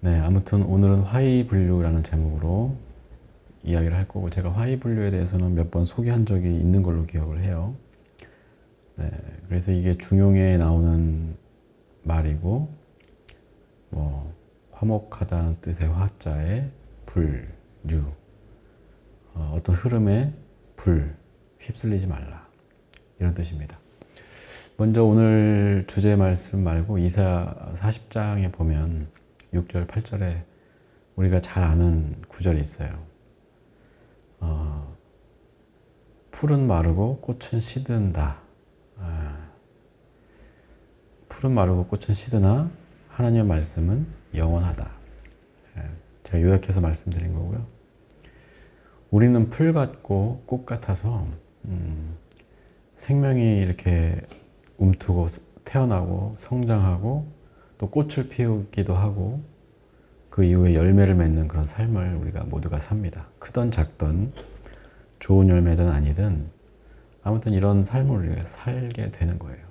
네, 아무튼 오늘은 화이분류라는 제목으로 이야기를 할 거고, 제가 화이분류에 대해서는 몇 번 소개한 적이 있는 걸로 기억을 해요. 네, 그래서 이게 중용에 나오는 말이고, 화목하다는 뜻의 화자에 분류, 어떤 흐름에 휩쓸리지 말라, 이런 뜻입니다. 먼저 오늘 주제 말씀 말고 이사 40장에 보면 6절, 8절에 우리가 잘 아는 구절이 있어요. 풀은 마르고 꽃은 시든다. 풀은 마르고 꽃은 시드나 하나님의 말씀은 영원하다. 제가 요약해서 말씀드린 거고요. 우리는 풀 같고 꽃 같아서 생명이 이렇게 움트고 태어나고 성장하고 또 꽃을 피우기도 하고 그 이후에 열매를 맺는 그런 삶을 우리가 모두가 삽니다. 크든 작든 좋은 열매든 아니든 아무튼 이런 삶을 우리가 살게 되는 거예요.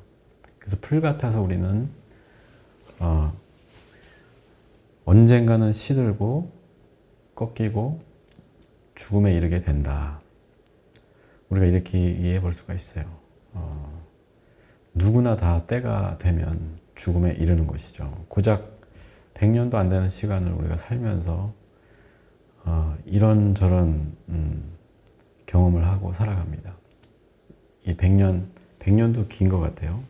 그래서 풀 같아서 우리는 언젠가는 시들고 꺾이고 죽음에 이르게 된다. 우리가 이렇게 이해해 볼 수가 있어요. 누구나 다 때가 되면 죽음에 이르는 것이죠. 고작 100년도 안 되는 시간을 우리가 살면서 이런저런 경험을 하고 살아갑니다. 이 100년도 긴 것 같아요.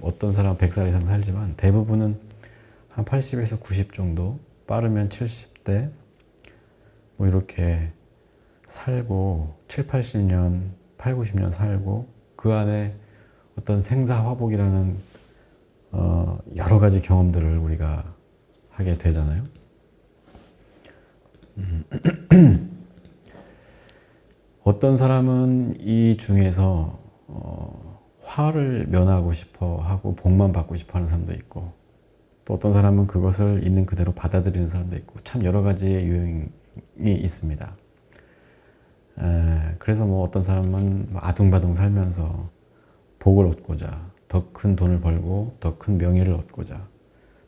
어떤 사람은 100살 이상 살지만 대부분은 한 80에서 90 정도, 빠르면 70대 이렇게 살고 7, 80년, 8, 90년 살고 그 안에 어떤 생사화복이라는 여러 가지 경험들을 우리가 하게 되잖아요. 어떤 사람은 이 중에서 화를 면하고 싶어 하고 복만 받고 싶어 하는 사람도 있고, 또 어떤 사람은 그것을 있는 그대로 받아들이는 사람도 있고, 참 여러 가지의 유형이 있습니다. 그래서 어떤 사람은 아둥바둥 살면서 복을 얻고자 더 큰 돈을 벌고 더 큰 명예를 얻고자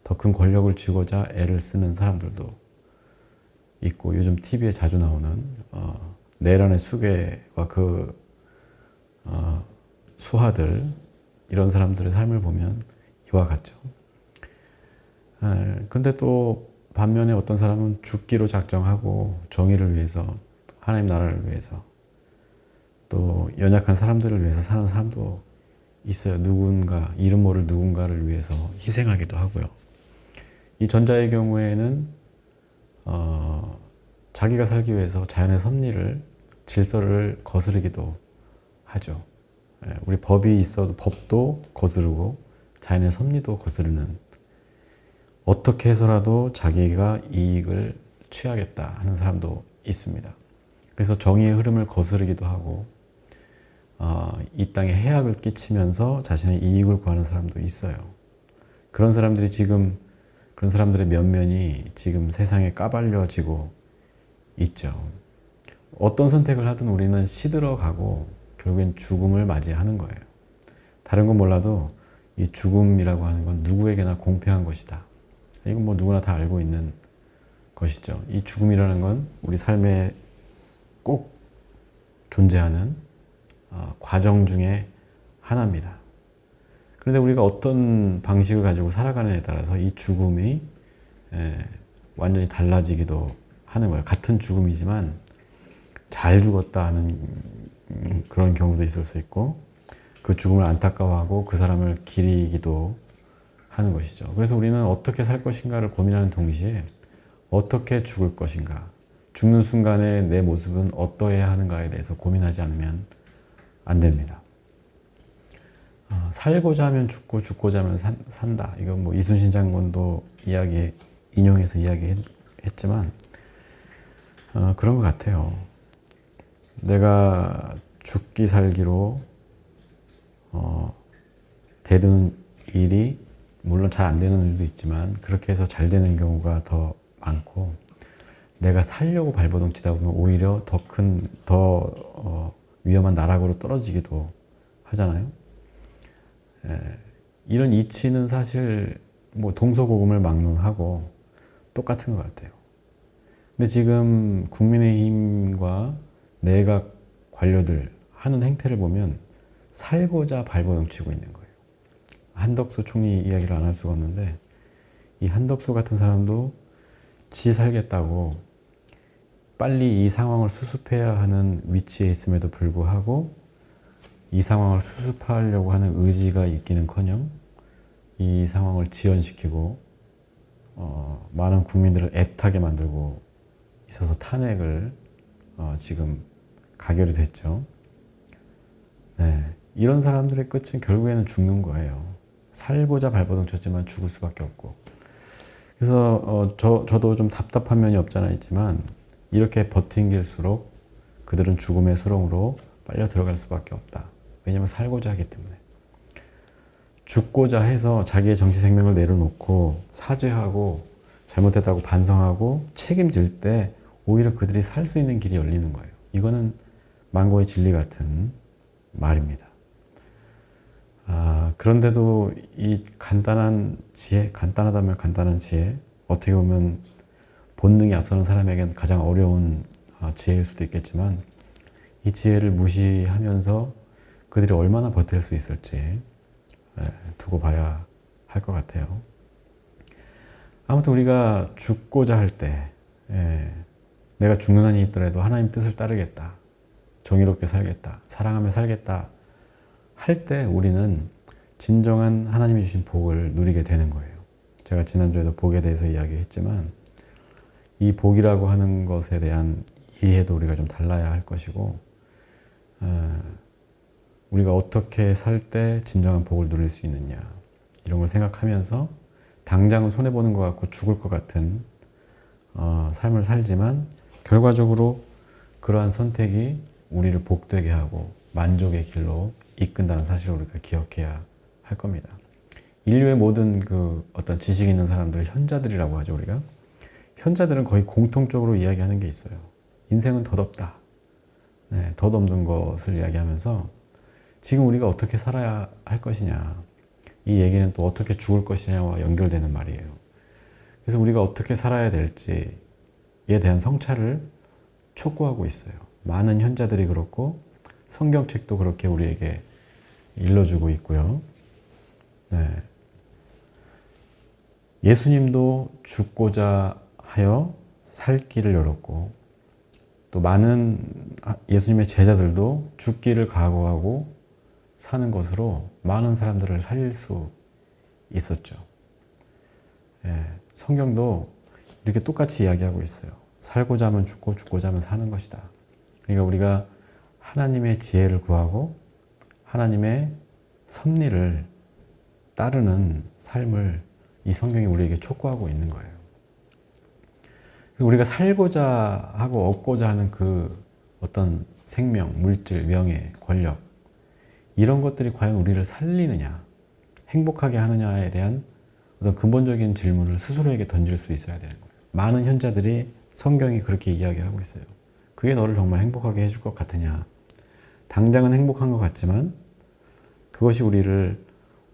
더 큰 권력을 쥐고자 애를 쓰는 사람들도 있고, 요즘 TV에 자주 나오는 내란의 수괴와 그 수하들, 이런 사람들의 삶을 보면 이와 같죠. 그런데 또 반면에 어떤 사람은 죽기로 작정하고 정의를 위해서, 하나님 나라를 위해서, 또 연약한 사람들을 위해서 사는 사람도 있어요. 누군가, 이름 모를 누군가를 위해서 희생하기도 하고요. 이 전자의 경우에는 자기가 살기 위해서 자연의 섭리를, 질서를 거스르기도 하죠. 우리 법이 있어도 법도 거스르고 자연의 섭리도 거스르는, 어떻게 해서라도 자기가 이익을 취하겠다 하는 사람도 있습니다. 그래서 정의의 흐름을 거스르기도 하고 이 땅에 해악을 끼치면서 자신의 이익을 구하는 사람도 있어요. 그런 사람들의 면면이 지금 세상에 까발려지고 있죠. 어떤 선택을 하든 우리는 시들어가고 결국엔 죽음을 맞이하는 거예요. 다른 건 몰라도 이 죽음이라고 하는 건 누구에게나 공평한 것이다. 이건 누구나 다 알고 있는 것이죠. 이 죽음이라는 건 우리 삶에 꼭 존재하는 과정 중에 하나입니다. 그런데 우리가 어떤 방식을 가지고 살아가느냐에 따라서 이 죽음이 완전히 달라지기도 하는 거예요. 같은 죽음이지만 잘 죽었다 하는 그런 경우도 있을 수 있고, 그 죽음을 안타까워하고 그 사람을 기리기도 하는 것이죠. 그래서 우리는 어떻게 살 것인가를 고민하는 동시에 어떻게 죽을 것인가, 죽는 순간에 내 모습은 어떠해야 하는가에 대해서 고민하지 않으면 안 됩니다. 살고자 하면 죽고 죽고자 하면 산다. 이건 이순신 장군도 인용해서 이야기했지만 그런 것 같아요. 내가 죽기 살기로 되는 일이 물론 잘 안 되는 일도 있지만 그렇게 해서 잘 되는 경우가 더 많고, 내가 살려고 발버둥치다 보면 오히려 더 위험한 나락으로 떨어지기도 하잖아요. 이런 이치는 사실 동서고금을 막론하고 똑같은 것 같아요. 근데 지금 국민의힘과 내각 관료들 하는 행태를 보면 살고자 발버둥 치고 있는 거예요. 한덕수 총리 이야기를 안 할 수가 없는데 이 한덕수 같은 사람도 지 살겠다고 빨리 이 상황을 수습해야 하는 위치에 있음에도 불구하고 이 상황을 수습하려고 하는 의지가 있기는커녕 이 상황을 지연시키고 많은 국민들을 애타게 만들고 있어서 탄핵을 지금 가결이 됐죠. 네, 이런 사람들의 끝은 결국에는 죽는 거예요. 살고자 발버둥 쳤지만 죽을 수밖에 없고. 그래서 저도 좀 답답한 면이 없잖아 있지만 이렇게 버틴길수록 그들은 죽음의 수렁으로 빨려 들어갈 수밖에 없다. 왜냐하면 살고자 하기 때문에. 죽고자 해서 자기의 정치 생명을 내려놓고 사죄하고 잘못했다고 반성하고 책임질 때 오히려 그들이 살 수 있는 길이 열리는 거예요. 이거는 망고의 진리 같은 말입니다. 그런데도 이 간단한 지혜, 간단하다면 간단한 지혜, 어떻게 보면 본능이 앞서는 사람에게는 가장 어려운 지혜일 수도 있겠지만 이 지혜를 무시하면서 그들이 얼마나 버틸 수 있을지 두고 봐야 할 것 같아요. 아무튼 우리가 죽고자 할 때 내가 죽는 한이 있더라도 하나님 뜻을 따르겠다. 정의롭게 살겠다. 사랑하며 살겠다. 할 때 우리는 진정한 하나님이 주신 복을 누리게 되는 거예요. 제가 지난주에도 복에 대해서 이야기했지만 이 복이라고 하는 것에 대한 이해도 우리가 좀 달라야 할 것이고 우리가 어떻게 살 때 진정한 복을 누릴 수 있느냐 이런 걸 생각하면서 당장은 손해보는 것 같고 죽을 것 같은 삶을 살지만 결과적으로 그러한 선택이 우리를 복되게 하고 만족의 길로 이끈다는 사실을 우리가 기억해야 할 겁니다. 인류의 모든 어떤 지식 있는 사람들, 현자들이라고 하죠, 우리가. 현자들은 거의 공통적으로 이야기하는 게 있어요. 인생은 덧없다. 네, 덧없는 것을 이야기하면서 지금 우리가 어떻게 살아야 할 것이냐. 이 얘기는 또 어떻게 죽을 것이냐와 연결되는 말이에요. 그래서 우리가 어떻게 살아야 될지에 대한 성찰을 촉구하고 있어요. 많은 현자들이 그렇고 성경책도 그렇게 우리에게 일러주고 있고요. 네. 예수님도 죽고자 하여 살 길을 열었고 또 많은 예수님의 제자들도 죽기를 각오하고 사는 것으로 많은 사람들을 살릴 수 있었죠. 성경도 이렇게 똑같이 이야기하고 있어요. 살고자 하면 죽고 죽고자 하면 사는 것이다. 그러니까 우리가 하나님의 지혜를 구하고 하나님의 섭리를 따르는 삶을 이 성경이 우리에게 촉구하고 있는 거예요. 우리가 살고자 하고 얻고자 하는 그 어떤 생명, 물질, 명예, 권력 이런 것들이 과연 우리를 살리느냐, 행복하게 하느냐에 대한 어떤 근본적인 질문을 스스로에게 던질 수 있어야 되는 거예요. 많은 현자들이 성경이 그렇게 이야기하고 있어요. 그게 너를 정말 행복하게 해줄 것 같으냐. 당장은 행복한 것 같지만 그것이 우리를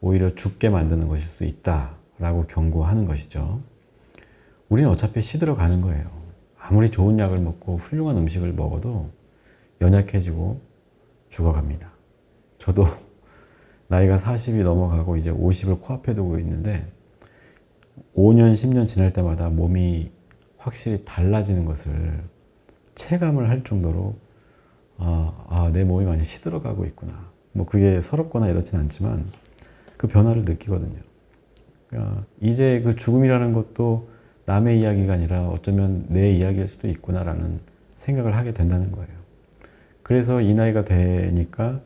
오히려 죽게 만드는 것일 수 있다라고 경고하는 것이죠. 우리는 어차피 시들어가는 거예요. 아무리 좋은 약을 먹고 훌륭한 음식을 먹어도 연약해지고 죽어갑니다. 저도 나이가 40이 넘어가고 이제 50을 코앞에 두고 있는데 5년, 10년 지날 때마다 몸이 확실히 달라지는 것을 체감을 할 정도로 내 몸이 많이 시들어가고 있구나. 뭐 그게 서럽거나 이렇진 않지만 그 변화를 느끼거든요. 그러니까 이제 그 죽음이라는 것도 남의 이야기가 아니라 어쩌면 내 이야기일 수도 있구나라는 생각을 하게 된다는 거예요. 그래서 이 나이가 되니까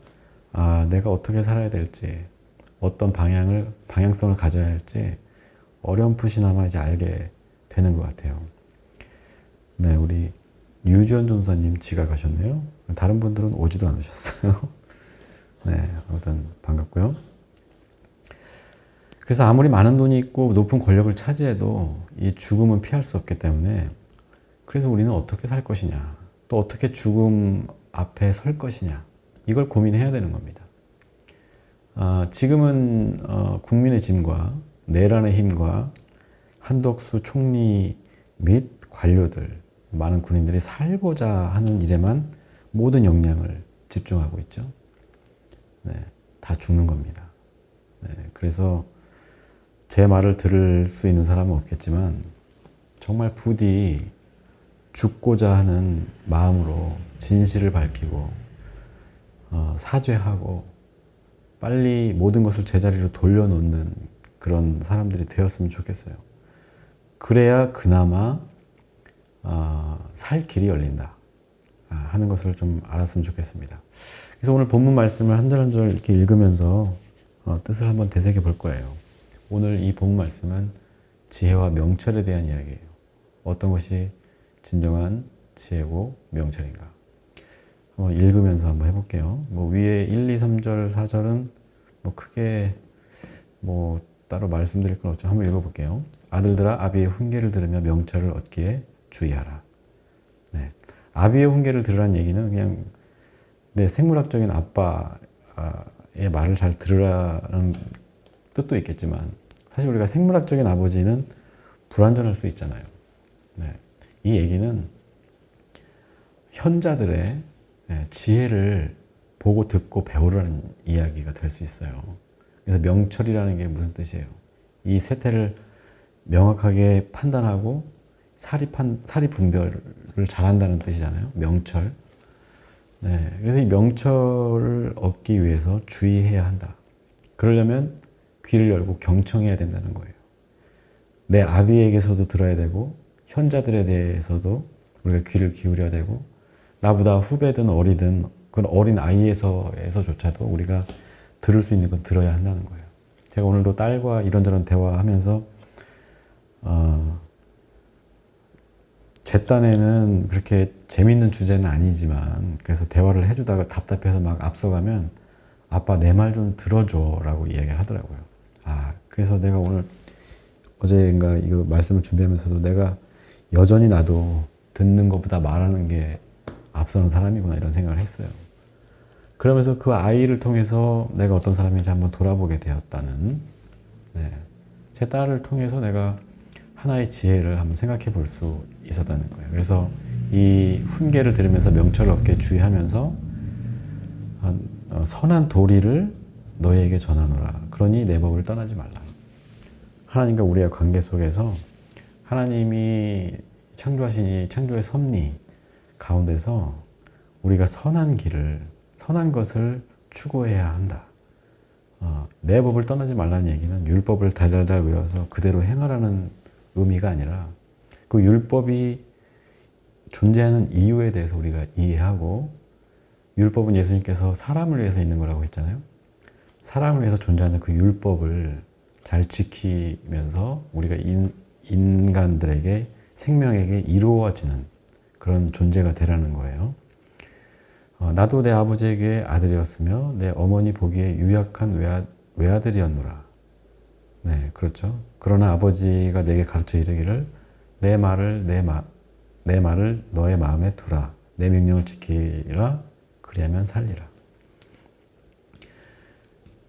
내가 어떻게 살아야 될지, 어떤 방향성을 가져야 할지 어렴풋이나마 이제 알게 되는 것 같아요. 네, 우리 유지원 전사님 지각하셨네요. 다른 분들은 오지도 않으셨어요. 네, 아무튼 반갑고요. 그래서 아무리 많은 돈이 있고 높은 권력을 차지해도 이 죽음은 피할 수 없기 때문에 그래서 우리는 어떻게 살 것이냐, 또 어떻게 죽음 앞에 설 것이냐 이걸 고민해야 되는 겁니다. 지금은 국민의 짐과 내란의 힘과 한덕수 총리 및 관료들, 많은 군인들이 살고자 하는 일에만 모든 역량을 집중하고 있죠. 네, 다 죽는 겁니다. 네, 그래서 제 말을 들을 수 있는 사람은 없겠지만 정말 부디 죽고자 하는 마음으로 진실을 밝히고 사죄하고 빨리 모든 것을 제자리로 돌려놓는 그런 사람들이 되었으면 좋겠어요. 그래야 그나마 살 길이 열린다 하는 것을 좀 알았으면 좋겠습니다. 그래서 오늘 본문 말씀을 한 절 한 절 이렇게 읽으면서 뜻을 한번 되새겨 볼 거예요. 오늘 이 본문 말씀은 지혜와 명철에 대한 이야기예요. 어떤 것이 진정한 지혜고 명철인가? 한번 읽으면서 한번 해볼게요. 위에 1, 2, 3절, 4절은 크게 따로 말씀드릴 건 없죠. 한번 읽어볼게요. 아들들아 아비의 훈계를 들으며 명철을 얻기에 주의하라. 네. 아비의 훈계를 들으라는 얘기는 그냥 내 생물학적인 아빠의 말을 잘 들으라는 뜻도 있겠지만 사실 우리가 생물학적인 아버지는 불완전할 수 있잖아요. 네. 이 얘기는 현자들의 지혜를 보고 듣고 배우라는 이야기가 될 수 있어요. 그래서 명철이라는 게 무슨 뜻이에요? 이 세태를 명확하게 판단하고 사리 분별을 잘한다는 뜻이잖아요. 명철. 네, 그래서 이 명철을 얻기 위해서 주의해야 한다. 그러려면 귀를 열고 경청해야 된다는 거예요. 내 아비에게서도 들어야 되고 현자들에 대해서도 우리가 귀를 기울여야 되고 나보다 후배든 어리든 그런 어린 아이에서조차도 우리가 들을 수 있는 건 들어야 한다는 거예요. 제가 오늘도 딸과 이런저런 대화하면서 제 딴에는 그렇게 재밌는 주제는 아니지만 그래서 대화를 해주다가 답답해서 막 앞서가면 아빠 내 말 좀 들어줘 라고 이야기를 하더라고요. 그래서 내가 오늘 어제인가 이거 말씀을 준비하면서도 내가 여전히 나도 듣는 것보다 말하는 게 앞서는 사람이구나 이런 생각을 했어요. 그러면서 그 아이를 통해서 내가 어떤 사람인지 한번 돌아보게 되었다는 제 딸을 통해서 내가 하나의 지혜를 한번 생각해 볼 수 있었다는 거예요. 그래서 이 훈계를 들으면서 명철을 얻게 주의하면서 선한 도리를 너희에게 전하노라. 그러니 내 법을 떠나지 말라. 하나님과 우리의 관계 속에서 하나님이 창조하신 이 창조의 섭리 가운데서 우리가 선한 길을, 선한 것을 추구해야 한다. 내 법을 떠나지 말라는 얘기는 율법을 달달달 외워서 그대로 행하라는 의미가 아니라 그 율법이 존재하는 이유에 대해서 우리가 이해하고 율법은 예수님께서 사람을 위해서 있는 거라고 했잖아요. 사람을 위해서 존재하는 그 율법을 잘 지키면서 우리가 인간들에게 생명에게 이루어지는 그런 존재가 되라는 거예요. 나도 내 아버지에게 아들이었으며 내 어머니 보기에 유약한 외아들이었노라. 네, 그렇죠. 그러나 아버지가 내게 가르쳐 이르기를 내 말을 너의 마음에 두라. 내 명령을 지키라. 그리하면 살리라.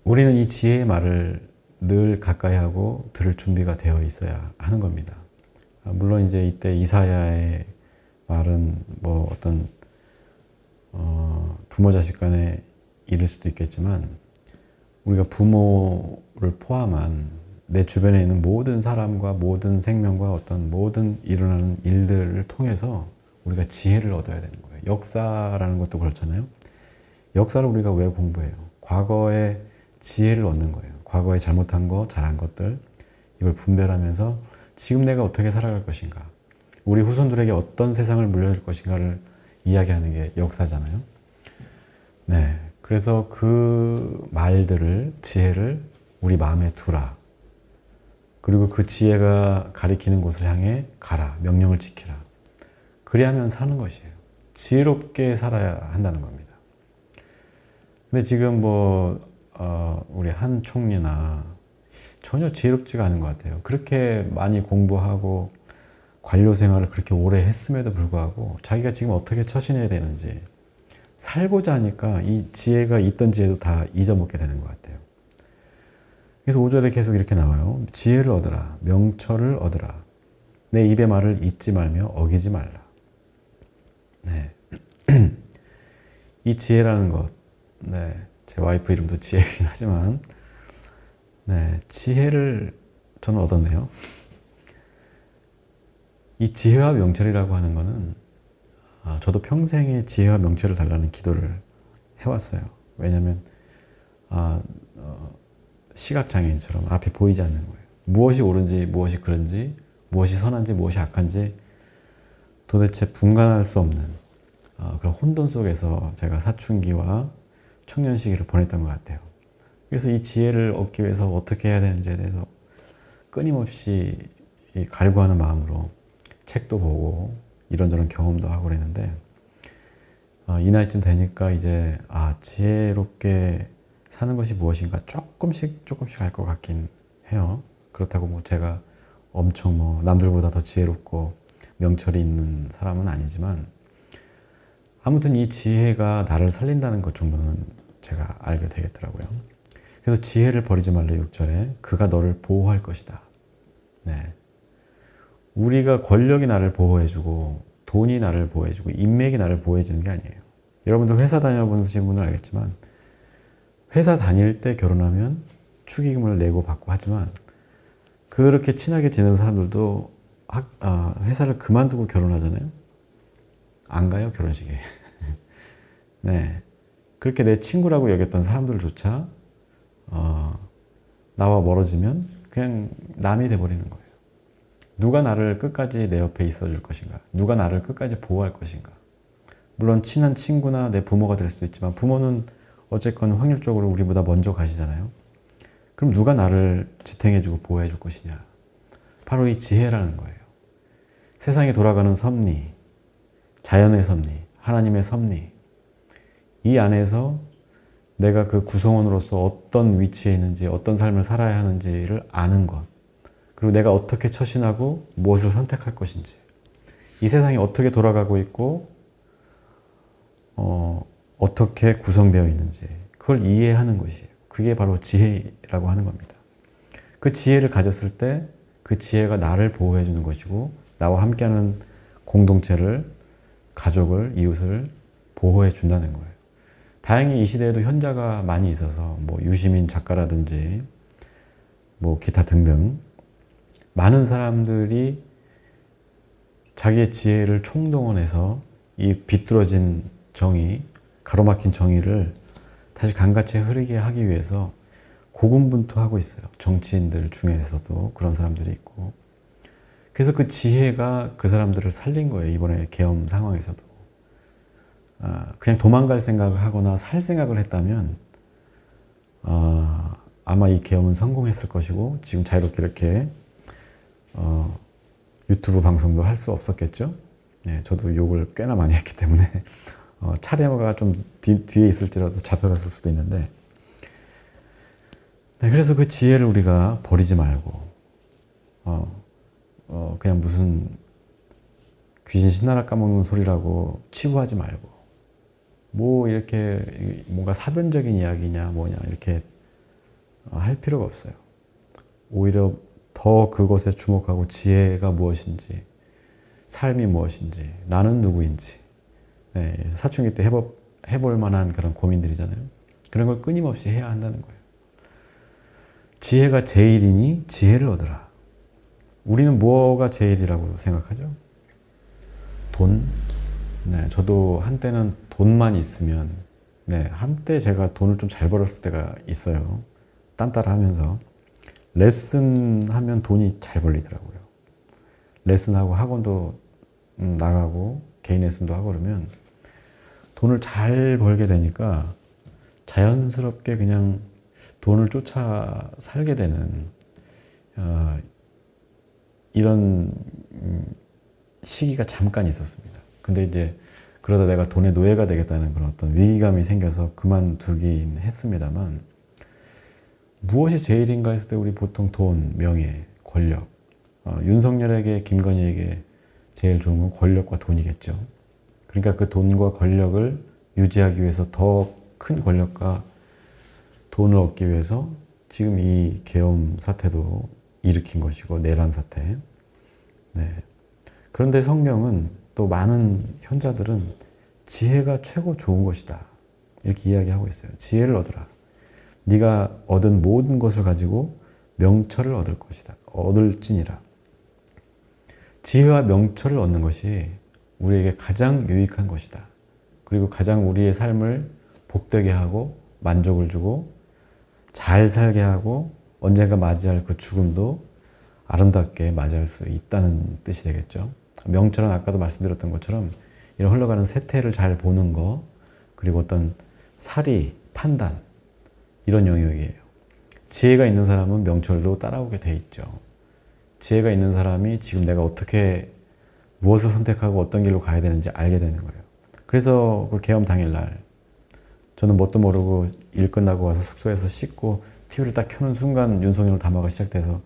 우리는 이 지혜의 말을 늘 가까이 하고 들을 준비가 되어 있어야 하는 겁니다. 물론 이제 이때 이사야의 말은 어떤 부모 자식 간의 일일 수도 있겠지만 우리가 부모를 포함한 내 주변에 있는 모든 사람과 모든 생명과 어떤 모든 일어나는 일들을 통해서 우리가 지혜를 얻어야 되는 거예요. 역사라는 것도 그렇잖아요. 역사를 우리가 왜 공부해요? 과거의 지혜를 얻는 거예요. 과거에 잘못한 거, 잘한 것들 이걸 분별하면서 지금 내가 어떻게 살아갈 것인가, 우리 후손들에게 어떤 세상을 물려줄 것인가를 이야기하는 게 역사잖아요. 네, 그래서 그 말들을, 지혜를 우리 마음에 두라. 그리고 그 지혜가 가리키는 곳을 향해 가라. 명령을 지키라. 그리하면 사는 것이에요. 지혜롭게 살아야 한다는 겁니다. 근데 지금 우리 한 총리나 전혀 지혜롭지가 않은 것 같아요. 그렇게 많이 공부하고 관료 생활을 그렇게 오래 했음에도 불구하고 자기가 지금 어떻게 처신해야 되는지 살고자 하니까 이 지혜가 있던 지혜도 다 잊어먹게 되는 것 같아요. 그래서 5절에 계속 이렇게 나와요. 지혜를 얻으라. 명철을 얻으라. 내 입의 말을 잊지 말며 어기지 말라. 네. 이 지혜라는 것, 네, 제 와이프 이름도 지혜이긴 하지만, 네, 지혜를 저는 얻었네요. 이 지혜와 명철이라고 하는 거는 저도 평생에 지혜와 명철을 달라는 기도를 해왔어요. 왜냐하면 시각장애인처럼 앞에 보이지 않는 거예요. 무엇이 옳은지, 무엇이 그른지, 무엇이 선한지, 무엇이 악한지 도대체 분간할 수 없는 그런 혼돈 속에서 제가 사춘기와 청년 시기를 보냈던 것 같아요. 그래서 이 지혜를 얻기 위해서 어떻게 해야 되는지에 대해서 끊임없이 갈구하는 마음으로 책도 보고 이런저런 경험도 하고 그랬는데 이 나이쯤 되니까 이제 지혜롭게 사는 것이 무엇인가 조금씩 알 것 같긴 해요. 그렇다고 뭐 제가 엄청 뭐 남들보다 더 지혜롭고 명철이 있는 사람은 아니지만 아무튼 이 지혜가 나를 살린다는 것 정도는 제가 알게 되겠더라고요. 그래서 지혜를 버리지 말래 6절에 그가 너를 보호할 것이다. 네. 우리가 권력이 나를 보호해주고 돈이 나를 보호해주고 인맥이 나를 보호해주는 게 아니에요. 여러분들 회사 다녀보신 분은 알겠지만 회사 다닐 때 결혼하면 축의금을 내고 받고 하지만 그렇게 친하게 지내는 사람들도 회사를 그만두고 결혼하잖아요. 안 가요, 결혼식에. 네. 그렇게 내 친구라고 여겼던 사람들조차 나와 멀어지면 그냥 남이 돼버리는 거예요. 누가 나를 끝까지 내 옆에 있어 줄 것인가? 누가 나를 끝까지 보호할 것인가? 물론 친한 친구나 내 부모가 될 수도 있지만 부모는 어쨌건 확률적으로 우리보다 먼저 가시잖아요. 그럼 누가 나를 지탱해주고 보호해줄 것이냐? 바로 이 지혜라는 거예요. 세상이 돌아가는 섭리, 자연의 섭리, 하나님의 섭리, 이 안에서 내가 그 구성원으로서 어떤 위치에 있는지, 어떤 삶을 살아야 하는지를 아는 것, 그리고 내가 어떻게 처신하고 무엇을 선택할 것인지, 이 세상이 어떻게 돌아가고 있고 어떻게 구성되어 있는지 그걸 이해하는 것이에요. 그게 바로 지혜라고 하는 겁니다. 그 지혜를 가졌을 때 그 지혜가 나를 보호해 주는 것이고 나와 함께하는 공동체를, 가족을, 이웃을 보호해 준다는 거예요. 다행히 이 시대에도 현자가 많이 있어서 뭐 유시민 작가라든지 뭐 기타 등등 많은 사람들이 자기의 지혜를 총동원해서 이 비뚤어진 정의, 가로막힌 정의를 다시 강같이 흐르게 하기 위해서 고군분투하고 있어요. 정치인들 중에서도 그런 사람들이 있고. 그래서 그 지혜가 그 사람들을 살린 거예요. 이번에 계엄 상황에서도. 그냥 도망갈 생각을 하거나 살 생각을 했다면 아마 이 계엄은 성공했을 것이고 지금 자유롭게 이렇게 유튜브 방송도 할 수 없었겠죠. 네, 저도 욕을 꽤나 많이 했기 때문에 차례가 좀 뒤에 있을지라도 잡혀갔을 수도 있는데 네, 그래서 그 지혜를 우리가 버리지 말고 그냥 무슨 귀신 신나라 까먹는 소리라고 치부하지 말고 뭐 이렇게 뭔가 사변적인 이야기냐 뭐냐 이렇게 할 필요가 없어요. 오히려 더 그것에 주목하고 지혜가 무엇인지, 삶이 무엇인지, 나는 누구인지, 네, 사춘기 때 해볼 만한 그런 고민들이잖아요. 그런 걸 끊임없이 해야 한다는 거예요. 지혜가 제일이니 지혜를 얻으라. 우리는 뭐가 제일이라고 생각하죠? 돈? 네, 저도 한때는 돈만 있으면, 네, 한때 제가 돈을 좀 잘 벌었을 때가 있어요. 딴따라 하면서. 레슨 하면 돈이 잘 벌리더라고요. 레슨하고 학원도 나가고 개인 레슨도 하고 그러면 돈을 잘 벌게 되니까 자연스럽게 그냥 돈을 쫓아 살게 되는 이런 시기가 잠깐 있었습니다. 근데 이제 그러다 내가 돈의 노예가 되겠다는 그런 어떤 위기감이 생겨서 그만두긴 했습니다만 무엇이 제일인가 했을 때 우리 보통 돈, 명예, 권력 윤석열에게 김건희에게 제일 좋은 건 권력과 돈이겠죠. 그러니까 그 돈과 권력을 유지하기 위해서 더 큰 권력과 돈을 얻기 위해서 지금 이 계엄 사태도 일으킨 것이고 내란 사태 네. 그런데 성경은 또 많은 현자들은 지혜가 최고 좋은 것이다. 이렇게 이야기하고 있어요. 지혜를 얻으라. 네가 얻은 모든 것을 가지고 명철을 얻을 것이다. 얻을지니라. 지혜와 명철을 얻는 것이 우리에게 가장 유익한 것이다. 그리고 가장 우리의 삶을 복되게 하고 만족을 주고 잘 살게 하고 언젠가 맞이할 그 죽음도 아름답게 맞이할 수 있다는 뜻이 되겠죠. 명철은 아까도 말씀드렸던 것처럼 이런 흘러가는 세태를 잘 보는 거, 그리고 어떤 사리, 판단, 이런 영역이에요. 지혜가 있는 사람은 명철도 따라오게 돼 있죠. 지혜가 있는 사람이 지금 내가 어떻게 무엇을 선택하고 어떤 길로 가야 되는지 알게 되는 거예요. 그래서 그 계엄 당일날 저는 뭣도 모르고 일 끝나고 와서 숙소에서 씻고 TV를 딱 켜는 순간 윤석열 담화가 시작돼서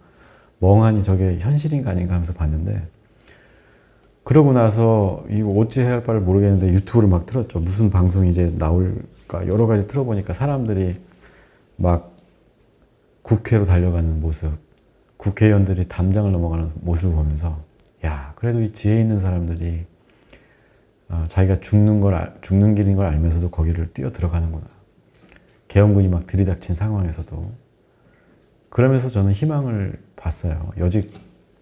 멍하니 저게 현실인가 아닌가 하면서 봤는데, 그러고 나서 이거 어찌 해야 할 바를 모르겠는데 유튜브를 막 틀었죠. 무슨 방송이 이제 나올까 여러 가지 틀어보니까 사람들이 막 국회로 달려가는 모습, 국회의원들이 담장을 넘어가는 모습을 보면서 야, 그래도 이 지혜 있는 사람들이 자기가 죽는 길인 걸 알면서도 거기를 뛰어 들어가는구나. 계엄군이 막 들이닥친 상황에서도. 그러면서 저는 희망을 봤어요. 여직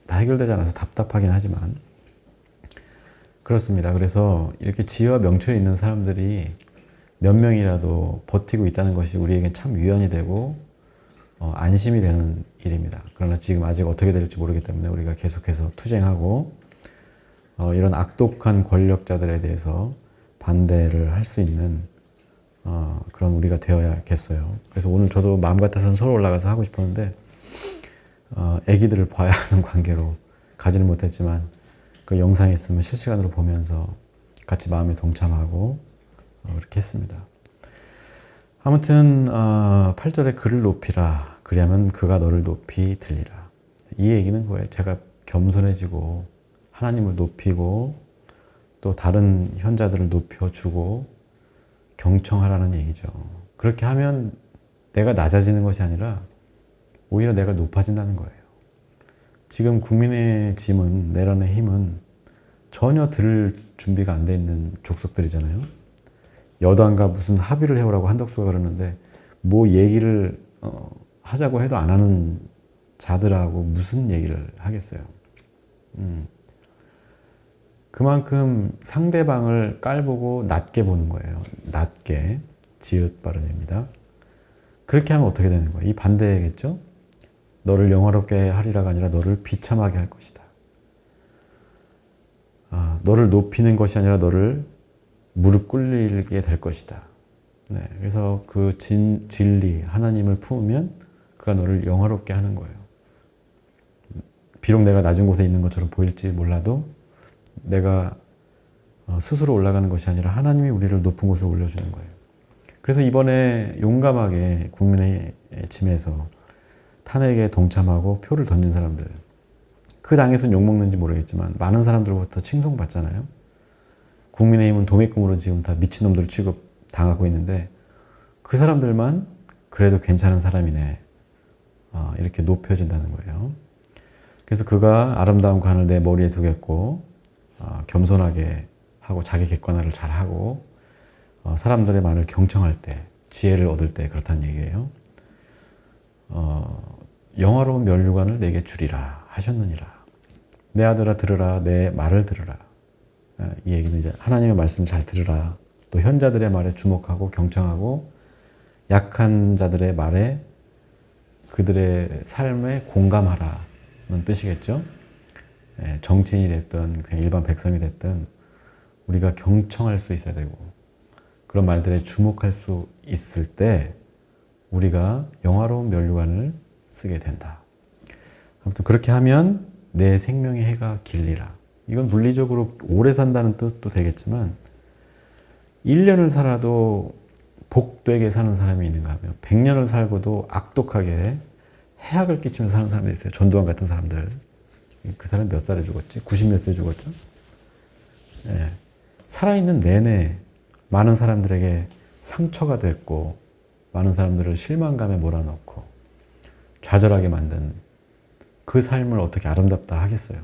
다 해결되지 않아서 답답하긴 하지만 그렇습니다. 그래서 이렇게 지혜와 명철이 있는 사람들이 몇 명이라도 버티고 있다는 것이 우리에겐 참 위안이 되고 안심이 되는 일입니다. 그러나 지금 아직 어떻게 될지 모르기 때문에 우리가 계속해서 투쟁하고 이런 악독한 권력자들에 대해서 반대를 할 수 있는 그런 우리가 되어야겠어요. 그래서 오늘 저도 마음 같아서는 서울 올라가서 하고 싶었는데 아기들을 봐야 하는 관계로 가지는 못했지만 그 영상이 있으면 실시간으로 보면서 같이 마음에 동참하고 그렇게 했습니다. 아무튼 8절에 그를 높이라. 그리하면 그가 너를 높이 들리라. 이 얘기는 거예요. 제가 겸손해지고 하나님을 높이고 또 다른 현자들을 높여주고 경청하라는 얘기죠. 그렇게 하면 내가 낮아지는 것이 아니라 오히려 내가 높아진다는 거예요. 지금 국민의 짐은, 내란의 힘은 전혀 들을 준비가 안 돼 있는 족속들이잖아요. 여당과 무슨 합의를 해오라고 한덕수가 그러는데 뭐 얘기를 하자고 해도 안 하는 자들하고 무슨 얘기를 하겠어요. 그만큼 상대방을 깔보고 낮게 보는 거예요. 낮게. 지읒 발음입니다. 그렇게 하면 어떻게 되는 거예요? 이 반대겠죠? 너를 영화롭게 하리라가 아니라 너를 비참하게 할 것이다. 너를 높이는 것이 아니라 너를 무릎 꿇리게 될 것이다. 네, 그래서 그 진리, 하나님을 품으면 그가 너를 영화롭게 하는 거예요. 비록 내가 낮은 곳에 있는 것처럼 보일지 몰라도 내가 스스로 올라가는 것이 아니라 하나님이 우리를 높은 곳으로 올려주는 거예요. 그래서 이번에 용감하게 국민의 짐에서 탄핵에 동참하고 표를 던진 사람들, 그 당에서는 욕먹는지 모르겠지만 많은 사람들로부터 칭송받잖아요. 국민의힘은 도매금으로 지금 다 미친놈들 취급 당하고 있는데 그 사람들만 그래도 괜찮은 사람이네, 이렇게 높여진다는 거예요. 그래서 그가 아름다운 관을 내 머리에 두겠고 겸손하게 하고 자기 객관화를 잘하고 사람들의 말을 경청할 때, 지혜를 얻을 때 그렇다는 얘기예요. 영화로운 면류관을 내게 주리라 하셨느니라. 내 아들아 들으라, 내 말을 들으라. 이 얘기는 이제 하나님의 말씀을 잘 들으라. 또 현자들의 말에 주목하고 경청하고 약한 자들의 말에, 그들의 삶에 공감하라는 뜻이겠죠. 정치인이 됐든 그냥 일반 백성이 됐든 우리가 경청할 수 있어야 되고 그런 말들에 주목할 수 있을 때 우리가 영화로운 면류관을 쓰게 된다. 아무튼 그렇게 하면 내 생명의 해가 길리라. 이건 물리적으로 오래 산다는 뜻도 되겠지만 1년을 살아도 복되게 사는 사람이 있는가 하면 100년을 살고도 악독하게 해악을 끼치면서 사는 사람이 있어요. 전두환 같은 사람들. 그 사람 몇 살에 죽었지? 90 몇 세에 죽었죠? 예. 살아있는 내내 많은 사람들에게 상처가 됐고 많은 사람들을 실망감에 몰아넣고 좌절하게 만든 그 삶을 어떻게 아름답다 하겠어요?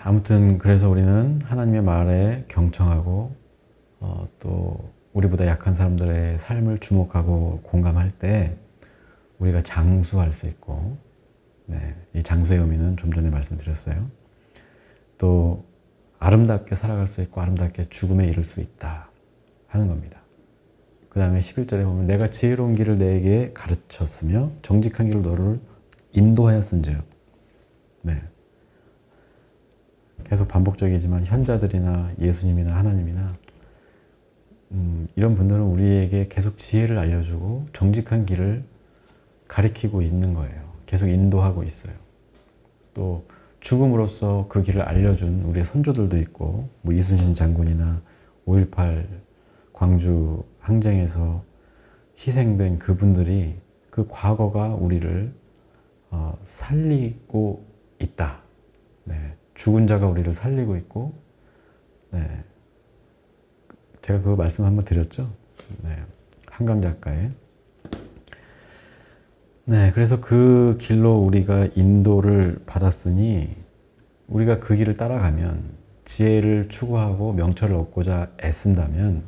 아무튼 그래서 우리는 하나님의 말에 경청하고 또 우리보다 약한 사람들의 삶을 주목하고 공감할 때 우리가 장수할 수 있고, 네, 이 장수의 의미는 좀 전에 말씀드렸어요. 또 아름답게 살아갈 수 있고 아름답게 죽음에 이를 수 있다 하는 겁니다. 그 다음에 11절에 보면 내가 지혜로운 길을 내게 가르쳤으며 정직한 길로 너를 인도하였은즉. 네. 계속 반복적이지만 현자들이나 예수님이나 하나님이나 이런 분들은 우리에게 계속 지혜를 알려주고 정직한 길을 가리키고 있는 거예요. 계속 인도하고 있어요. 또 죽음으로써 그 길을 알려준 우리의 선조들도 있고, 뭐 이순신 장군이나 5.18 광주 항쟁에서 희생된 그분들이 그 과거가 우리를 살리고 있다. 네. 죽은 자가 우리를 살리고 있고, 네. 제가 그 말씀 한번 드렸죠. 네. 한강 작가의. 네. 그래서 그 길로 우리가 인도를 받았으니 우리가 그 길을 따라가면 지혜를 추구하고 명철을 얻고자 애쓴다면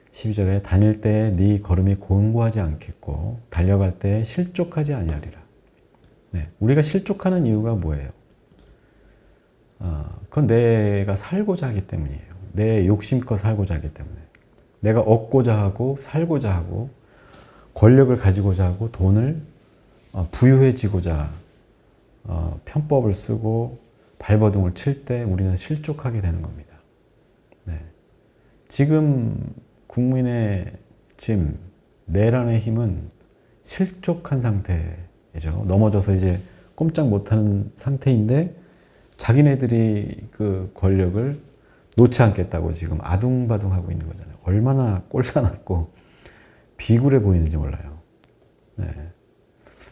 12절에 다닐 때에 네 걸음이 곤고하지 않겠고 달려갈 때에 실족하지 아니하리라. 네. 우리가 실족하는 이유가 뭐예요? 그건 내가 살고자 하기 때문이에요. 내 욕심껏 살고자 하기 때문에. 내가 얻고자 하고 살고자 하고 권력을 가지고자 하고 돈을 부유해지고자 편법을 쓰고 발버둥을 칠 때 우리는 실족하게 되는 겁니다. 네. 지금 국민의 짐, 내란의 힘은 실족한 상태죠. 넘어져서 이제 꼼짝 못하는 상태인데 자기네들이 그 권력을 놓지 않겠다고 지금 아둥바둥하고 있는 거잖아요. 얼마나 꼴사납고 비굴해 보이는지 몰라요. 네.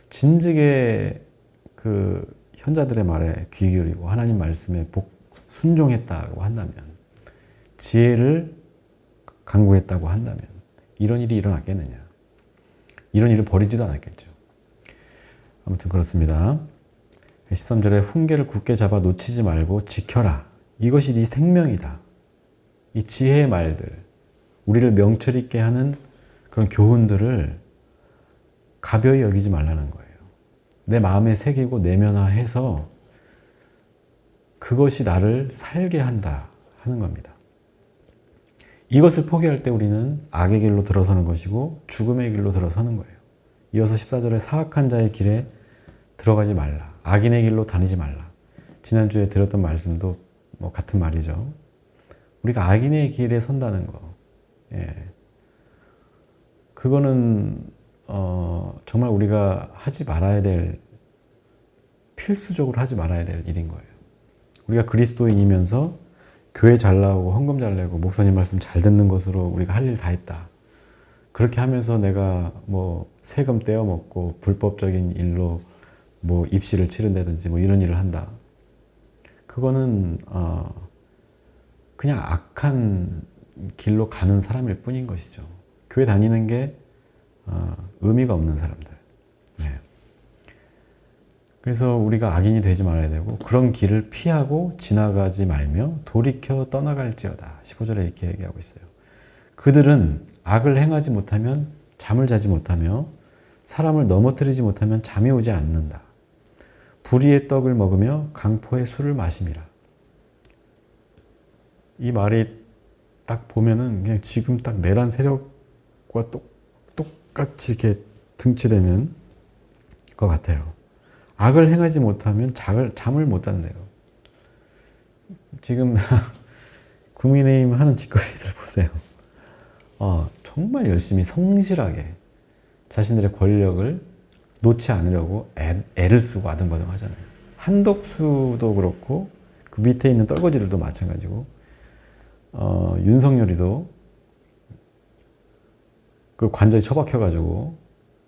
진즉에 그 현자들의 말에 귀 기울이고 하나님 말씀에 순종했다고 한다면, 지혜를 강구했다고 한다면 이런 일이 일어났겠느냐. 이런 일을 벌이지도 않았겠죠. 아무튼 그렇습니다. 13절에 훈계를 굳게 잡아 놓치지 말고 지켜라. 이것이 네 생명이다. 이 지혜의 말들, 우리를 명철 있게 하는 그런 교훈들을 가벼이 여기지 말라는 거예요. 내 마음에 새기고 내면화해서 그것이 나를 살게 한다 하는 겁니다. 이것을 포기할 때 우리는 악의 길로 들어서는 것이고 죽음의 길로 들어서는 거예요. 이어서 14절에 사악한 자의 길에 들어가지 말라. 악인의 길로 다니지 말라. 지난주에 드렸던 말씀도 뭐 같은 말이죠. 우리가 악인의 길에 선다는 거. 예. 그거는 정말 우리가 하지 말아야 될, 필수적으로 하지 말아야 될 일인 거예요. 우리가 그리스도인이면서 교회 잘 나오고 헌금 잘 내고 목사님 말씀 잘 듣는 것으로 우리가 할 일 다 했다. 그렇게 하면서 내가 뭐 세금 떼어먹고 불법적인 일로 뭐 입시를 치른다든지 뭐 이런 일을 한다. 그거는 그냥 악한 길로 가는 사람일 뿐인 것이죠. 교회 다니는 게 의미가 없는 사람들. 네. 그래서 우리가 악인이 되지 말아야 되고 그런 길을 피하고 지나가지 말며 돌이켜 떠나갈지어다. 15절에 이렇게 얘기하고 있어요. 그들은 악을 행하지 못하면 잠을 자지 못하며 사람을 넘어뜨리지 못하면 잠이 오지 않는다. 불의의 떡을 먹으며 강포의 술을 마심이라. 이 말이 딱 보면은 그냥 지금 딱 내란 세력과 똑같이 이렇게 등치되는 것 같아요. 악을 행하지 못하면 잠을 못 잔대요. 지금 국민의힘 하는 짓거리들 보세요. 정말 열심히 성실하게 자신들의 권력을 놓지 않으려고 애를 쓰고 아등바등 하잖아요. 한덕수도 그렇고 그 밑에 있는 떨거지들도 마찬가지고 윤석열이도 그 관저에 처박혀가지고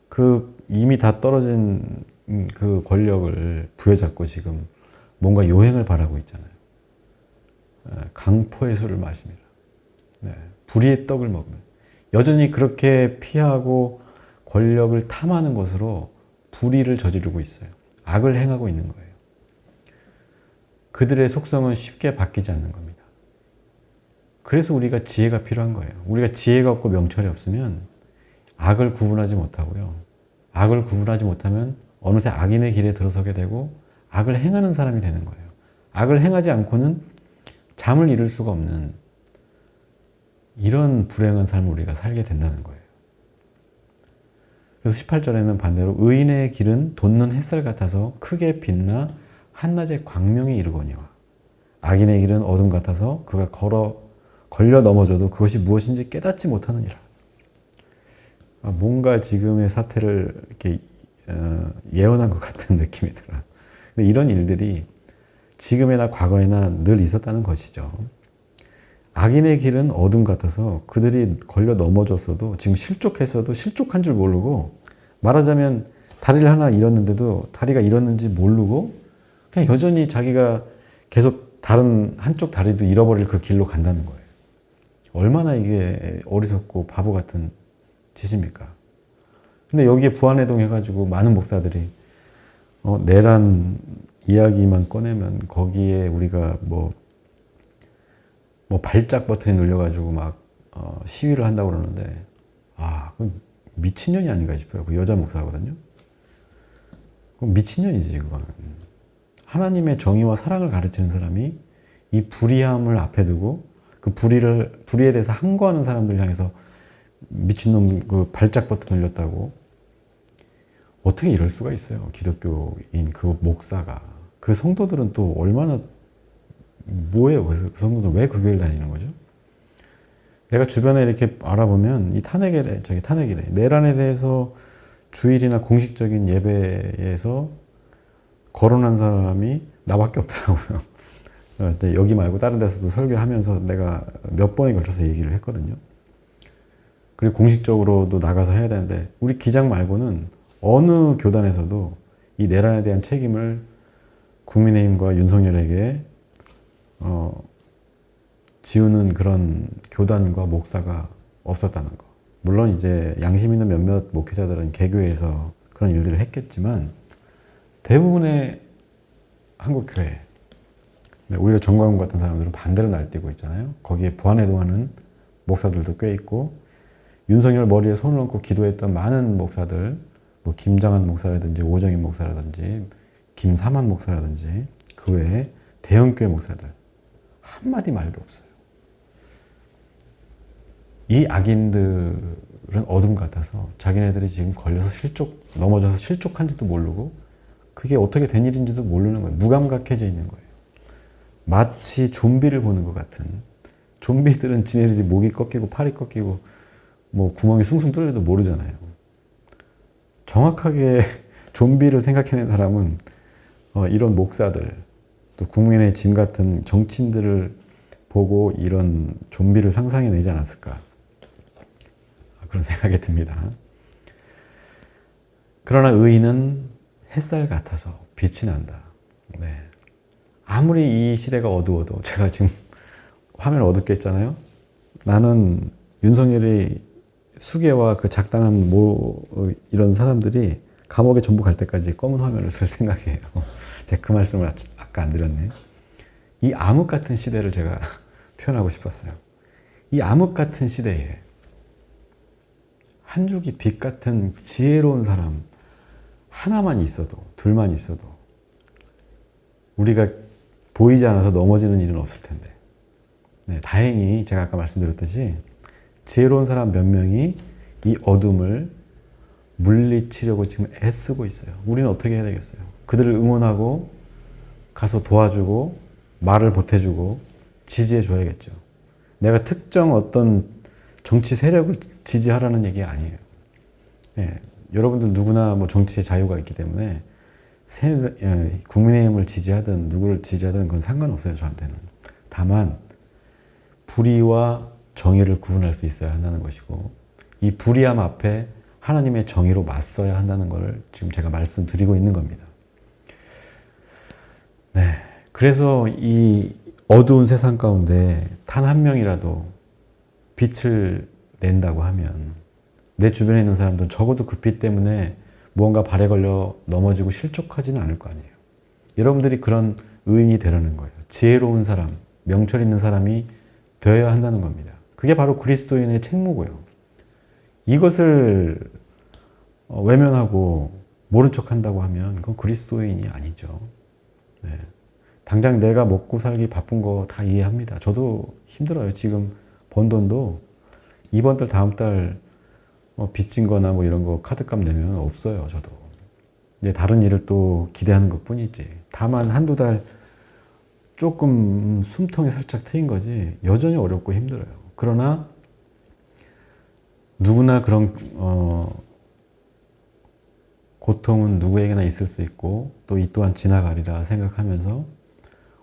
그 이미 다 떨어진 그 권력을 부여잡고 지금 뭔가 요행을 바라고 있잖아요. 강포의 술을 마십니다. 네. 불의의 떡을 먹으면 여전히 그렇게 피하고 권력을 탐하는 것으로 불의를 저지르고 있어요. 악을 행하고 있는 거예요. 그들의 속성은 쉽게 바뀌지 않는 겁니다. 그래서 우리가 지혜가 필요한 거예요. 우리가 지혜가 없고 명철이 없으면 악을 구분하지 못하고요. 악을 구분하지 못하면 어느새 악인의 길에 들어서게 되고 악을 행하는 사람이 되는 거예요. 악을 행하지 않고는 잠을 이룰 수가 없는 이런 불행한 삶을 우리가 살게 된다는 거예요. 그래서 18절에는 반대로 의인의 길은 돋는 햇살 같아서 크게 빛나 한낮의 광명에 이르거니와 악인의 길은 어둠 같아서 그가 걸려 넘어져도 그것이 무엇인지 깨닫지 못하느니라. 뭔가 지금의 사태를 이렇게 예언한 것 같은 느낌이 들어요. 근데 이런 일들이 지금이나 과거에나 늘 있었다는 것이죠. 악인의 길은 어둠 같아서 그들이 걸려 넘어졌어도 지금 실족했어도 실족한 줄 모르고 말하자면 다리를 하나 잃었는데도 다리가 잃었는지 모르고 그냥 여전히 자기가 계속 다른 한쪽 다리도 잃어버릴 그 길로 간다는 거예요. 얼마나 이게 어리석고 바보 같은 짓입니까? 근데 여기에 부안해동 해가지고 많은 목사들이 내란 이야기만 꺼내면 거기에 우리가 뭐 발작 버튼이 눌려가지고 막 시위를 한다고 그러는데 그건 미친년이 아닌가 싶어요. 그 여자 목사거든요. 그건 미친년이지 그거는. 하나님의 정의와 사랑을 가르치는 사람이 이 불의함을 앞에 두고 그 불의에 대해서 항거하는 사람들 향해서 미친놈 그 발작 버튼 눌렸다고 어떻게 이럴 수가 있어요. 기독교인 그 목사가. 그 성도들은 또 얼마나 뭐예요? 그 성도들 왜 그 교회를 다니는 거죠? 내가 주변에 이렇게 알아보면 이 탄핵이래. 내란에 대해서 주일이나 공식적인 예배에서 거론한 사람이 나밖에 없더라고요. 여기 말고 다른 데서도 설교하면서 내가 몇 번에 걸쳐서 얘기를 했거든요. 그리고 공식적으로도 나가서 해야 되는데 우리 기장 말고는 어느 교단에서도 이 내란에 대한 책임을 국민의힘과 윤석열에게 지우는 그런 교단과 목사가 없었다는 거. 물론 이제 양심 있는 몇몇 목회자들은 개교에서 그런 일들을 했겠지만 대부분의 한국교회, 오히려 정광훈 같은 사람들은 반대로 날뛰고 있잖아요. 거기에 부안해동하는 목사들도 꽤 있고 윤석열 머리에 손을 얹고 기도했던 많은 목사들, 뭐 김장한 목사라든지 오정인 목사라든지 김사만 목사라든지 그 외에 대형교회 목사들 한마디 말도 없어요. 이 악인들은 어둠 같아서 자기네들이 지금 걸려서 넘어져서 실족한지도 모르고 그게 어떻게 된 일인지도 모르는 거예요. 무감각해져 있는 거예요. 마치 좀비를 보는 것 같은. 좀비들은 지네들이 목이 꺾이고 팔이 꺾이고 뭐 구멍이 숭숭 뚫려도 모르잖아요. 정확하게 좀비를 생각해낸 사람은 이런 목사들, 또 국민의 짐 같은 정치인들을 보고 이런 좀비를 상상해내지 않았을까. 그런 생각이 듭니다. 그러나 의인은 햇살 같아서 빛이 난다. 네. 아무리 이 시대가 어두워도 제가 지금 화면 어둡게 했잖아요. 나는 윤석열이 수계와 그 작당한 이런 사람들이 감옥에 전부 갈 때까지 검은 화면을 쓸 생각이에요. 제가 그 말씀을 아까 안 드렸네. 이 암흑 같은 시대를 제가 표현하고 싶었어요. 이 암흑 같은 시대에 한 줄기 빛 같은 지혜로운 사람 하나만 있어도, 둘만 있어도 우리가 보이지 않아서 넘어지는 일은 없을 텐데. 네, 다행히 제가 아까 말씀드렸듯이 지혜로운 사람 몇 명이 이 어둠을 물리치려고 지금 애쓰고 있어요. 우리는 어떻게 해야 되겠어요? 그들을 응원하고 가서 도와주고 말을 보태주고 지지해 줘야겠죠. 내가 특정 어떤 정치 세력을 지지하라는 얘기 아니에요. 예, 여러분들 누구나 뭐 정치의 자유가 있기 때문에 국민의힘을 지지하든 누구를 지지하든 그건 상관없어요. 저한테는. 다만 불의와 정의를 구분할 수 있어야 한다는 것이고 이 불의함 앞에 하나님의 정의로 맞서야 한다는 걸 지금 제가 말씀드리고 있는 겁니다. 네, 그래서 이 어두운 세상 가운데 단 한 명이라도 빛을 낸다고 하면 내 주변에 있는 사람들은 적어도 그 빛 때문에 무언가 발에 걸려 넘어지고 실족하지는 않을 거 아니에요. 여러분들이 그런 의인이 되라는 거예요. 지혜로운 사람, 명철 있는 사람이 되어야 한다는 겁니다. 그게 바로 그리스도인의 책무고요. 이것을 외면하고 모른 척 한다고 하면 그건 그리스도인이 아니죠. 네. 당장 내가 먹고 살기 바쁜 거 다 이해합니다. 저도 힘들어요. 지금 번 돈도 이번 달 다음 달 빚진 거나 뭐 이런 거 카드값 내면 없어요. 저도. 근데 다른 일을 또 기대하는 것 뿐이지. 다만 한두 달 조금 숨통이 살짝 트인 거지 여전히 어렵고 힘들어요. 그러나 누구나 그런 고통은 누구에게나 있을 수 있고 또 이 또한 지나가리라 생각하면서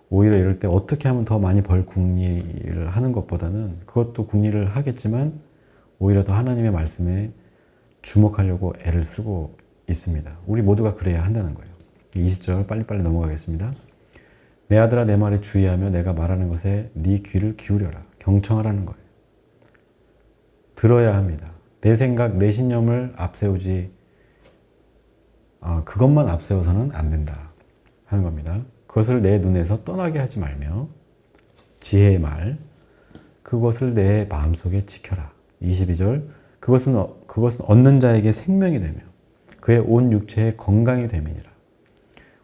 오히려 이럴 때 어떻게 하면 더 많이 벌 궁리를 하는 것보다는 그것도 궁리를 하겠지만 오히려 더 하나님의 말씀에 주목하려고 애를 쓰고 있습니다. 우리 모두가 그래야 한다는 거예요. 20절 빨리빨리 넘어가겠습니다. 내 아들아 내 말에 주의하며 내가 말하는 것에 네 귀를 기울여라. 경청하라는 거예요. 들어야 합니다. 내 생각, 내 신념을 앞세우지 그것만 앞세워서는 안 된다 하는 겁니다. 그것을 내 눈에서 떠나게 하지 말며 지혜의 말 그것을 내 마음속에 지켜라. 22절 그것은 얻는 자에게 생명이 되며 그의 온 육체에 건강이 됨이니라.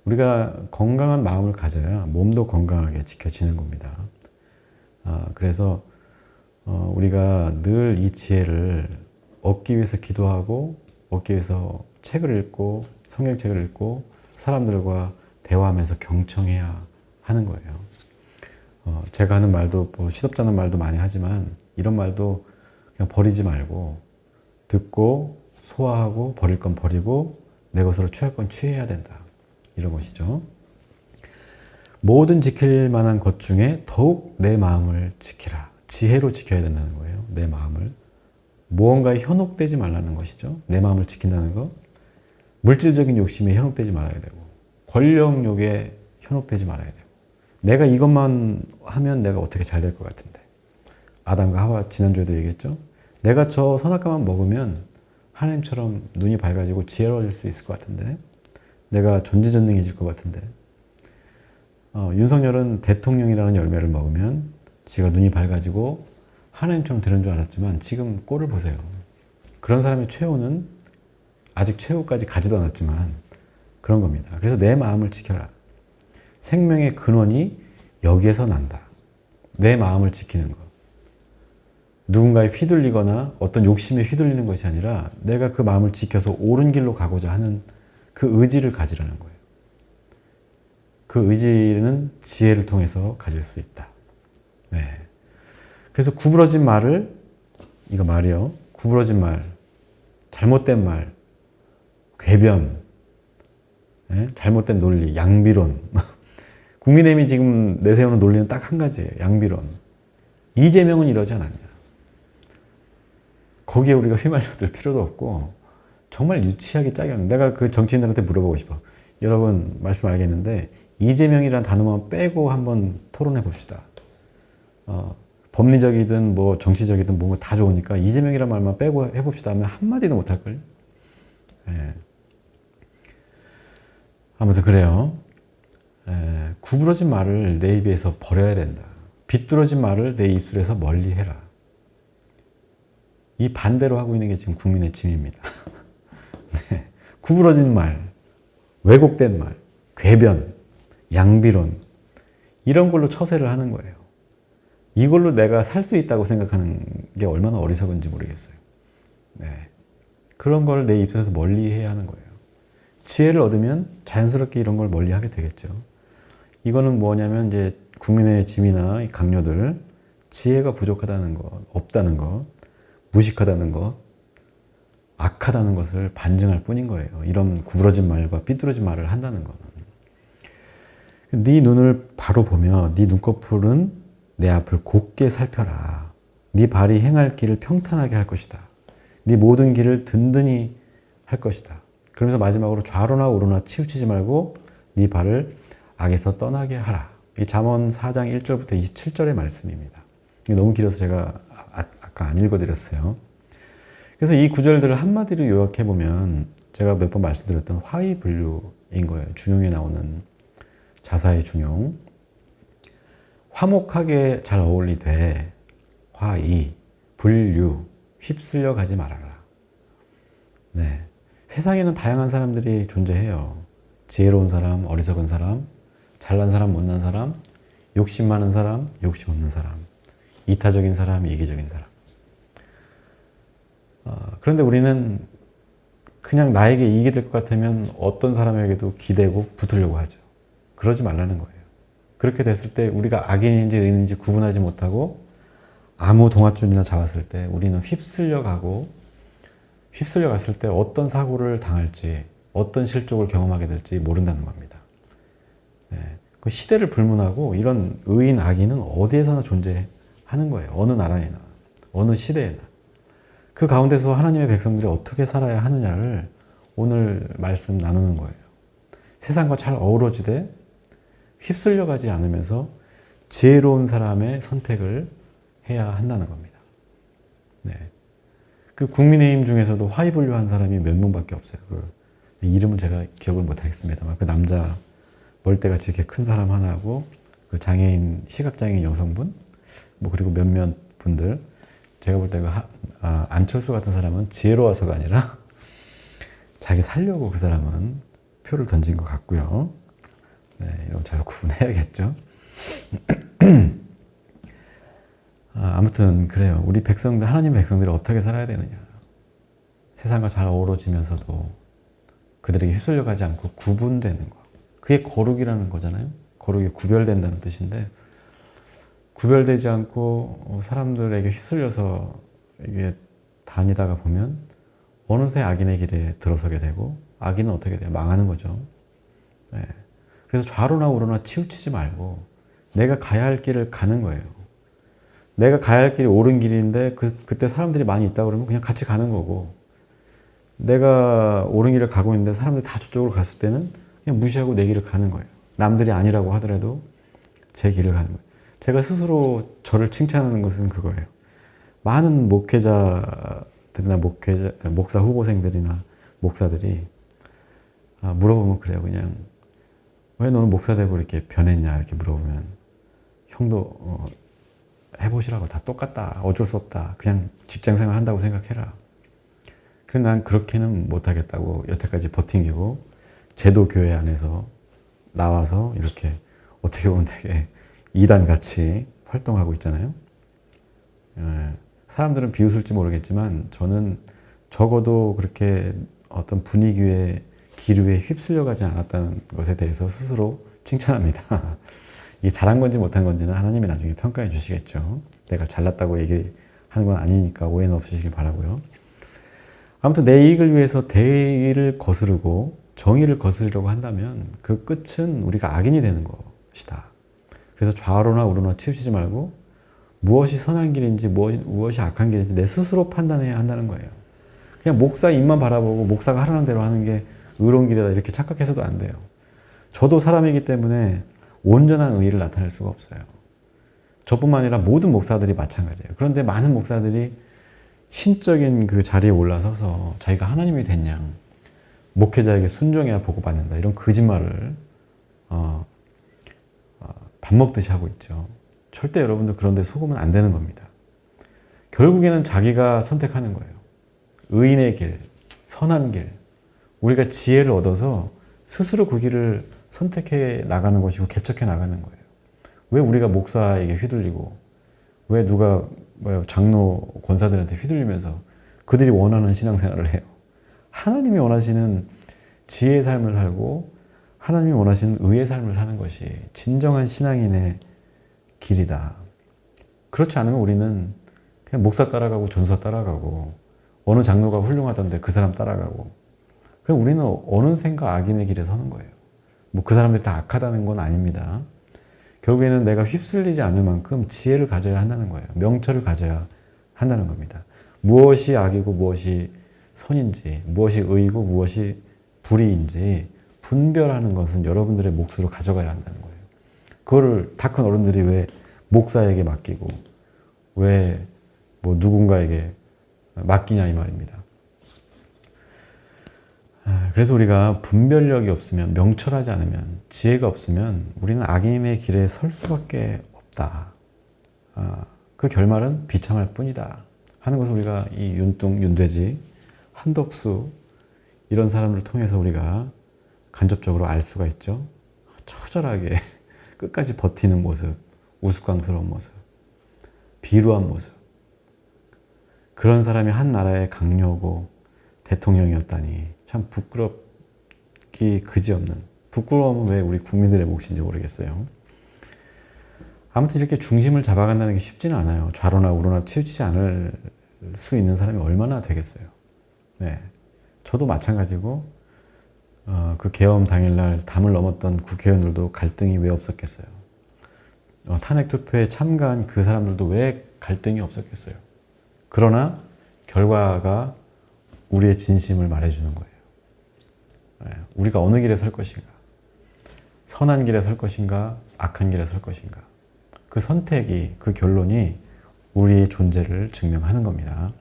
우리가 건강한 마음을 가져야 몸도 건강하게 지켜지는 겁니다. 그래서 우리가 늘 이 지혜를 얻기 위해서 기도하고 얻기 위해서 책을 읽고 성경책을 읽고 사람들과 대화하면서 경청해야 하는 거예요. 제가 하는 말도 시덥잖은 말도 많이 하지만 이런 말도 그냥 버리지 말고 듣고 소화하고 버릴 건 버리고 내 것으로 취할 건 취해야 된다. 이런 것이죠. 모든 지킬 만한 것 중에 더욱 내 마음을 지키라. 지혜로 지켜야 된다는 거예요. 내 마음을. 무언가에 현혹되지 말라는 것이죠. 내 마음을 지킨다는 것. 물질적인 욕심에 현혹되지 말아야 되고 권력욕에 현혹되지 말아야 되고 내가 이것만 하면 내가 어떻게 잘 될 것 같은데 아담과 하와 지난주에도 얘기했죠. 내가 저 선악과만 먹으면 하나님처럼 눈이 밝아지고 지혜로워질 수 있을 것 같은데 내가 전지전능해질 것 같은데 윤석열은 대통령이라는 열매를 먹으면 지가 눈이 밝아지고 하나님처럼 되는 줄 알았지만 지금 꼴을 보세요. 그런 사람의 최후는 아직 최후까지 가지도 않았지만 그런 겁니다. 그래서 내 마음을 지켜라. 생명의 근원이 여기에서 난다. 내 마음을 지키는 것. 누군가에 휘둘리거나 어떤 욕심에 휘둘리는 것이 아니라 내가 그 마음을 지켜서 옳은 길로 가고자 하는 그 의지를 가지라는 거예요. 그 의지는 지혜를 통해서 가질 수 있다. 네. 그래서 구부러진 말을 이거 말이요. 구부러진 말, 잘못된 말, 궤변, 네? 잘못된 논리, 양비론. 국민의힘이 지금 내세우는 논리는 딱 한 가지예요. 양비론. 이재명은 이러지 않았냐. 거기에 우리가 휘말려들 필요도 없고 정말 유치하게 짜게 합니다. 내가 그 정치인들한테 물어보고 싶어. 여러분 말씀 알겠는데 이재명이라는 단어만 빼고 한번 토론해 봅시다. 법리적이든 뭐 정치적이든 뭔가 다 좋으니까 이재명이라는 말만 빼고 해봅시다 하면 한마디도 못할걸요. 예. 아무튼 그래요. 구부러진 말을 내 입에서 버려야 된다. 비뚤어진 말을 내 입술에서 멀리 해라. 이 반대로 하고 있는 게 지금 국민의 짐입니다. 네. 구부러진 말, 왜곡된 말, 궤변, 양비론 이런 걸로 처세를 하는 거예요. 이걸로 내가 살 수 있다고 생각하는 게 얼마나 어리석은지 모르겠어요. 네. 그런 걸 내 입술에서 멀리 해야 하는 거예요. 지혜를 얻으면 자연스럽게 이런 걸 멀리 하게 되겠죠. 이거는 뭐냐면 이제 국민의 짐이나 강요들, 지혜가 부족하다는 것, 없다는 것, 무식하다는 것, 악하다는 것을 반증할 뿐인 거예요. 이런 구부러진 말과 삐뚤어진 말을 한다는 거는. 네 눈을 바로 보며 네 눈꺼풀은 내 앞을 곱게 살펴라. 네 발이 행할 길을 평탄하게 할 것이다. 네 모든 길을 든든히 할 것이다. 그러면서 마지막으로 좌로나 우로나 치우치지 말고 네 발을 악에서 떠나게 하라. 이 잠언 4장 1절부터 27절의 말씀입니다. 이게 너무 길어서 제가 아까 안 읽어드렸어요. 그래서 이 구절들을 한마디로 요약해보면 제가 몇 번 말씀드렸던 화의분류인 거예요. 중용에 나오는 자사의 중용. 화목하게 잘 어울리되 화이, 불류, 휩쓸려 가지 말아라. 네. 세상에는 다양한 사람들이 존재해요. 지혜로운 사람, 어리석은 사람, 잘난 사람, 못난 사람, 욕심 많은 사람, 욕심 없는 사람, 이타적인 사람, 이기적인 사람. 그런데 우리는 그냥 나에게 이익이 될 것 같으면 어떤 사람에게도 기대고 붙으려고 하죠. 그러지 말라는 거예요. 그렇게 됐을 때 우리가 악인인지 의인인지 구분하지 못하고 아무 동아줄이나 잡았을 때 우리는 휩쓸려 갔을 때 어떤 사고를 당할지, 어떤 실족을 경험하게 될지 모른다는 겁니다. 네. 그 시대를 불문하고 이런 의인, 악인은 어디에서나 존재하는 거예요. 어느 나라에나, 어느 시대에나. 그 가운데서 하나님의 백성들이 어떻게 살아야 하느냐를 오늘 말씀 나누는 거예요. 세상과 잘 어우러지되 휩쓸려 가지 않으면서 지혜로운 사람의 선택을 해야 한다는 겁니다. 네. 그 국민의힘 중에서도 화이불류한 사람이 몇 명밖에 없어요. 그 이름은 제가 기억을 못 하겠습니다만 그 남자 멀대같이 이렇게 큰 사람 하나하고 그 장애인, 시각장애인 여성분 뭐 그리고 몇몇 분들 제가 볼 때 그 안철수 같은 사람은 지혜로워서가 아니라 자기 살려고 그 사람은 표를 던진 것 같고요. 네, 이런 잘 구분해야겠죠. 아무튼 그래요. 우리 백성들, 하나님 백성들이 어떻게 살아야 되느냐. 세상과 잘 어우러지면서도 그들에게 휩쓸려 가지 않고 구분되는 거. 그게 거룩이라는 거잖아요. 거룩이 구별된다는 뜻인데 구별되지 않고 사람들에게 휩쓸려서 이게 다니다가 보면 어느새 악인의 길에 들어서게 되고 악인은 어떻게 돼요? 망하는 거죠. 네. 그래서 좌로나 우로나 치우치지 말고 내가 가야 할 길을 가는 거예요. 내가 가야 할 길이 옳은 길인데 그때 사람들이 많이 있다 그러면 그냥 같이 가는 거고 내가 옳은 길을 가고 있는데 사람들이 다 저쪽으로 갔을 때는 그냥 무시하고 내 길을 가는 거예요. 남들이 아니라고 하더라도 제 길을 가는 거예요. 제가 스스로 저를 칭찬하는 것은 그거예요. 많은 목회자들이나 목사 후보생들이나 목사들이 물어보면 그래요. 그냥 왜 너는 목사 되고 이렇게 변했냐 이렇게 물어보면 형도 해보시라고 다 똑같다. 어쩔 수 없다. 그냥 직장생활 한다고 생각해라. 그런데 난 그렇게는 못하겠다고 여태까지 버팅기고 제도 교회 안에서 나와서 이렇게 어떻게 보면 되게 이단같이 활동하고 있잖아요. 사람들은 비웃을지 모르겠지만 저는 적어도 그렇게 어떤 분위기에 기류에 휩쓸려 가지 않았다는 것에 대해서 스스로 칭찬합니다. 이게 잘한 건지 못한 건지는 하나님이 나중에 평가해 주시겠죠. 내가 잘났다고 얘기하는 건 아니니까 오해는 없으시길 바라고요. 아무튼 내 이익을 위해서 대의를 거스르고 정의를 거스르려고 한다면 그 끝은 우리가 악인이 되는 것이다. 그래서 좌로나 우로나 치우치지 말고 무엇이 선한 길인지 무엇이 악한 길인지 내 스스로 판단해야 한다는 거예요. 그냥 목사 입만 바라보고 목사가 하라는 대로 하는 게 의로운 길이다 이렇게 착각해서도 안 돼요. 저도 사람이기 때문에 온전한 의의를 나타낼 수가 없어요. 저뿐만 아니라 모든 목사들이 마찬가지예요. 그런데 많은 목사들이 신적인 그 자리에 올라서서 자기가 하나님이 된 양, 목회자에게 순종해야 복받는다 이런 거짓말을 밥 먹듯이 하고 있죠. 절대 여러분들 그런데 속으면 안 되는 겁니다. 결국에는 자기가 선택하는 거예요. 의인의 길, 선한 길, 우리가 지혜를 얻어서 스스로 그 길을 선택해 나가는 것이고 개척해 나가는 거예요. 왜 우리가 목사에게 휘둘리고 왜 누가 장로 권사들한테 휘둘리면서 그들이 원하는 신앙생활을 해요. 하나님이 원하시는 지혜의 삶을 살고 하나님이 원하시는 의의 삶을 사는 것이 진정한 신앙인의 길이다. 그렇지 않으면 우리는 그냥 목사 따라가고 전사 따라가고 어느 장로가 훌륭하던데 그 사람 따라가고 그럼 우리는 어느샌가 악인의 길에 서는 거예요. 뭐 그 사람들이 다 악하다는 건 아닙니다. 결국에는 내가 휩쓸리지 않을 만큼 지혜를 가져야 한다는 거예요. 명철을 가져야 한다는 겁니다. 무엇이 악이고 무엇이 선인지, 무엇이 의이고 무엇이 불의인지 분별하는 것은 여러분들의 몫으로 가져가야 한다는 거예요. 그거를 다 큰 어른들이 왜 목사에게 맡기고 왜 뭐 누군가에게 맡기냐 이 말입니다. 그래서 우리가 분별력이 없으면, 명철하지 않으면, 지혜가 없으면 우리는 악인의 길에 설 수밖에 없다. 그 결말은 비참할 뿐이다 하는 것을 우리가 이 윤뚱, 윤돼지, 한덕수 이런 사람들을 통해서 우리가 간접적으로 알 수가 있죠. 처절하게 끝까지 버티는 모습, 우스꽝스러운 모습, 비루한 모습. 그런 사람이 한 나라의 강요고 대통령이었다니 참 부끄럽기 그지없는, 부끄러움은 왜 우리 국민들의 몫인지 모르겠어요. 아무튼 이렇게 중심을 잡아간다는 게 쉽지는 않아요. 좌로나 우로나 치우치지 않을 수 있는 사람이 얼마나 되겠어요. 네, 저도 마찬가지고 그 계엄 당일날 담을 넘었던 국회의원들도 갈등이 왜 없었겠어요. 탄핵 투표에 참가한 그 사람들도 왜 갈등이 없었겠어요. 그러나 결과가 우리의 진심을 말해주는 거예요. 우리가 어느 길에 설 것인가, 선한 길에 설 것인가, 악한 길에 설 것인가, 그 선택이, 그 결론이 우리의 존재를 증명하는 겁니다.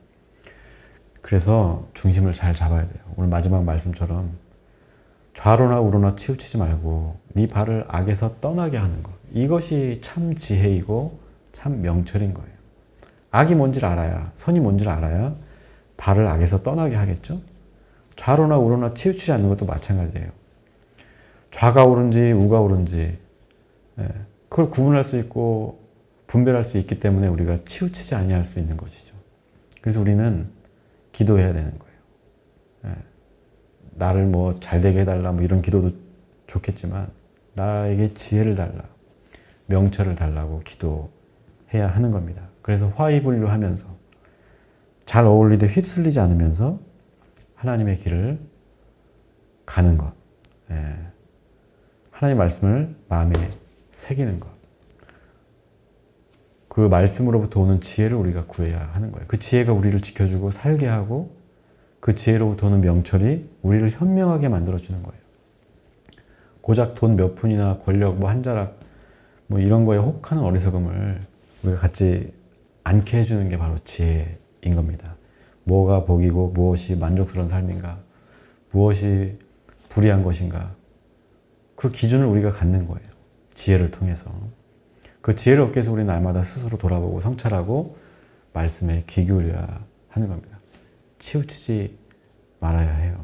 그래서 중심을 잘 잡아야 돼요. 오늘 마지막 말씀처럼 좌로나 우로나 치우치지 말고 네 발을 악에서 떠나게 하는 것, 이것이 참 지혜이고 참 명철인 거예요. 악이 뭔지를 알아야, 선이 뭔지를 알아야 발을 악에서 떠나게 하겠죠. 좌로나 우로나 치우치지 않는 것도 마찬가지예요. 좌가 옳은지 우가 옳은지 그걸 구분할 수 있고 분별할 수 있기 때문에 우리가 치우치지 아니할 수 있는 것이죠. 그래서 우리는 기도해야 되는 거예요. 나를 뭐 잘되게 해달라 뭐 이런 기도도 좋겠지만 나에게 지혜를 달라, 명철을 달라고 기도해야 하는 겁니다. 그래서 화이불류하면서 잘 어울리되 휩쓸리지 않으면서 하나님의 길을 가는 것, 하나님의 말씀을 마음에 새기는 것, 그 말씀으로부터 오는 지혜를 우리가 구해야 하는 거예요. 그 지혜가 우리를 지켜주고 살게 하고 그 지혜로부터 오는 명철이 우리를 현명하게 만들어주는 거예요. 고작 돈 몇 푼이나 권력 뭐 한 자락 뭐 이런 거에 혹하는 어리석음을 우리가 갖지 않게 해주는 게 바로 지혜인 겁니다. 뭐가 복이고 무엇이 만족스러운 삶인가, 무엇이 불의한 것인가, 그 기준을 우리가 갖는 거예요. 지혜를 통해서. 그 지혜를 얻기 위해서 우리는 날마다 스스로 돌아보고 성찰하고 말씀에 귀 기울여야 하는 겁니다. 치우치지 말아야 해요.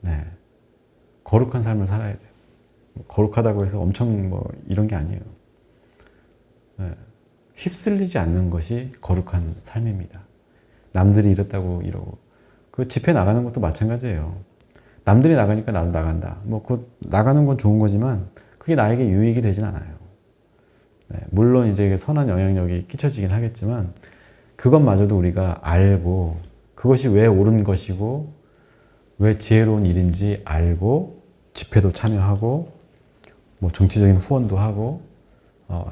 네. 거룩한 삶을 살아야 돼요. 거룩하다고 해서 엄청 뭐 이런 게 아니에요. 네. 휩쓸리지 않는 것이 거룩한 삶입니다. 남들이 이렇다고 이러고, 그 집회 나가는 것도 마찬가지예요. 남들이 나가니까 나도 나간다. 뭐 그 나가는 건 좋은 거지만 그게 나에게 유익이 되진 않아요. 네. 물론 이제 선한 영향력이 끼쳐지긴 하겠지만 그것마저도 우리가 알고 그것이 왜 옳은 것이고 왜 지혜로운 일인지 알고 집회도 참여하고 뭐 정치적인 후원도 하고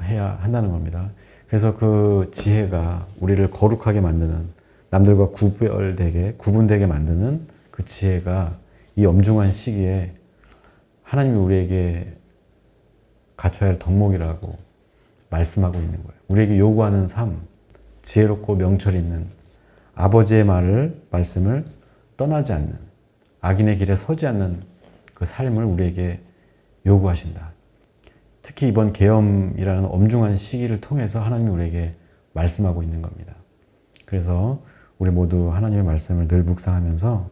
해야 한다는 겁니다. 그래서 그 지혜가 우리를 거룩하게 만드는, 남들과 구분되게 만드는 그 지혜가 이 엄중한 시기에 하나님이 우리에게 갖춰야 할 덕목이라고 말씀하고 있는 거예요. 우리에게 요구하는 삶, 지혜롭고 명철 있는 아버지의 말씀을 떠나지 않는, 악인의 길에 서지 않는 그 삶을 우리에게 요구하신다. 특히 이번 계엄이라는 엄중한 시기를 통해서 하나님이 우리에게 말씀하고 있는 겁니다. 그래서 우리 모두 하나님의 말씀을 늘 묵상하면서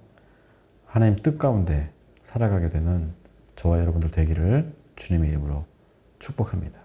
하나님 뜻 가운데 살아가게 되는 저와 여러분들 되기를 주님의 이름으로 축복합니다.